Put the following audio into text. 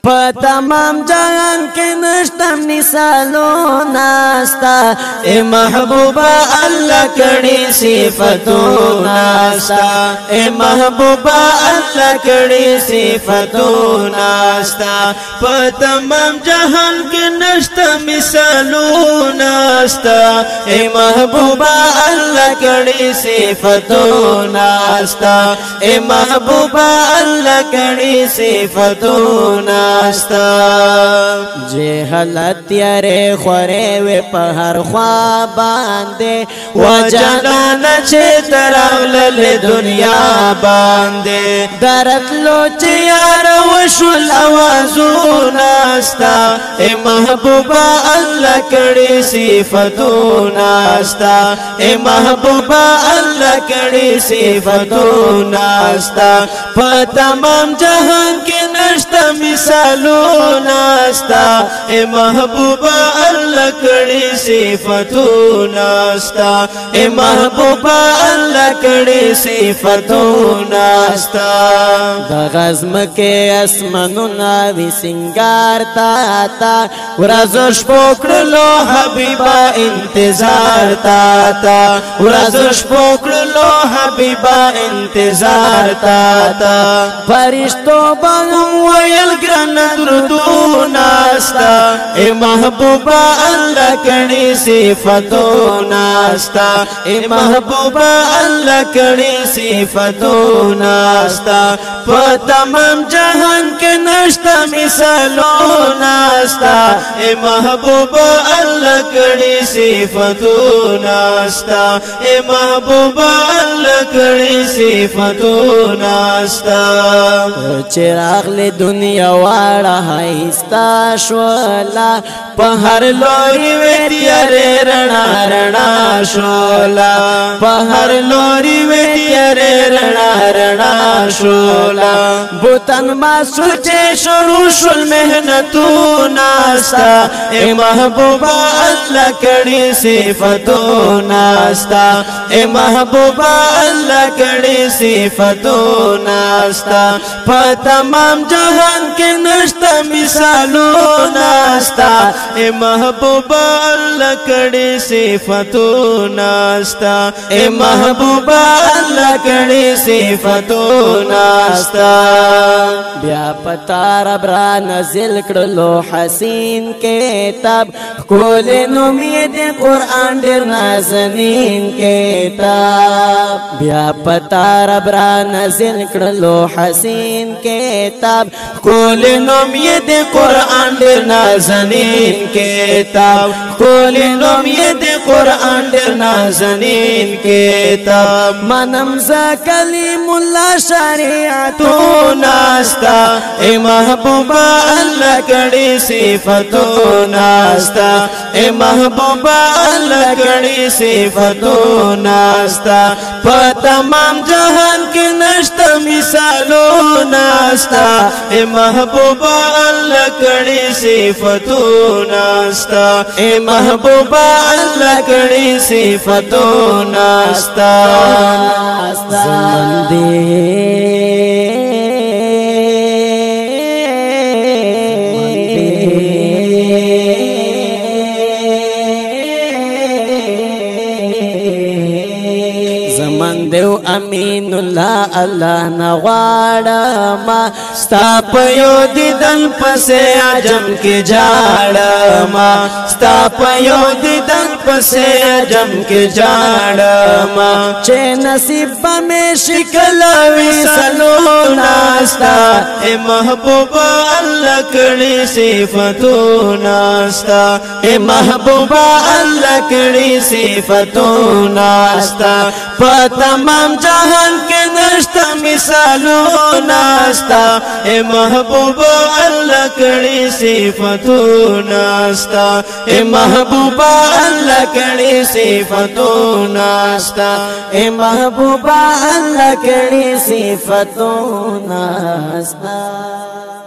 په تمام جهان کې نشته مثالونه ستا اے محبوبا الله کړي صفاتونه ستا اے محبوبا الله کړي صفاتونه ستا په تمام جهان کې نشته مثالونه ستا اے محبوبا الله کړي صفاتونه ستا اے محبوبا الله کړي صفاتونه جهالت یاره خوره و په هر خوا باندې وجنان چې تراغله دنیا باندې درتلو چې یار وشل اوازونه ستا اے محبوبا الله کړي صفاتونه ستا اے محبوبا الله کړي صفاتونه ستا په تمام جهان کې نشته مثالونه ستا اے محبوبا الله کړي صفاتونه ستا اے محبوبا الله کړي صفاتونه ستا د غزم کې اسمنونه وی سنگار تا ورځ شپوکړلو حبیبا انتظار تا ورځ شپوکړلو حبیبا انتظار تا فرشتو باندې ویل ګران درودونه ستا اے محبوبا الله کړي صفاتونه ستا اے محبوبا الله کړي صفاتونه ستا په تمام جهان کې نشته مثالونه ستا اے محبوبا الله کړي صفاتونه ستا اے محبوبا الله کړي صفاتونه ستا چراغ له دنیا واړه هيستا شولا په هر لوري وې تیارې رڼا رڼا شولا په هر لوري وې تیارې رڼا رڼا شولا بوتن ما سوچې شروع شول مهنتونه ستا اے محبوبا الله کړي صفاتونه ستا اے محبوبا الله کړي صفاتونه ستا په تمام جهان کې نشته مثالونه ستا اے محبوبا الله کړي صفاتونه ستا اے محبوبا الله کړي صفاتونه ستا بیا پتا رب را نازل کړلو حسین کتاب کول نوم یې د قرآن ډېر نازنین کتاب بیا پتا رب را نازل کړلو حسین کتاب کول نوم یې د قرآن ډېر نازنین کتاب کول نوم یې د قرآن ډېر نازنین کتاب منم ز کلیم الله شریعتونه ستا اے محبوبا الله کړي صفاتونه ستا اے محبوبا الله کړي صفاتونه ستا په تمام جهان کې نشته مثالونه ستا اے محبوبا الله کړي صفاتونه ستا اے محبوبا الله کړي صفاتونه ستا دیو امین الله الله نغواړم ستا په یو دیدن پسې عجم کې جاړم ستا په یو دیدن پسې عجم کې جاړم چې نصیب مې شکل وصلونه ستا اے محبوبا الله کړي صفاتونه ستا اے محبوبا الله کړي صفاتونه ستا تمام جهان کې نشته مثالونه ستا اے محبوبا الله کړي صفاتونه ستا اے محبوبا الله کړي صفاتونه ستا اے محبوبا الله کړي صفاتونه ستا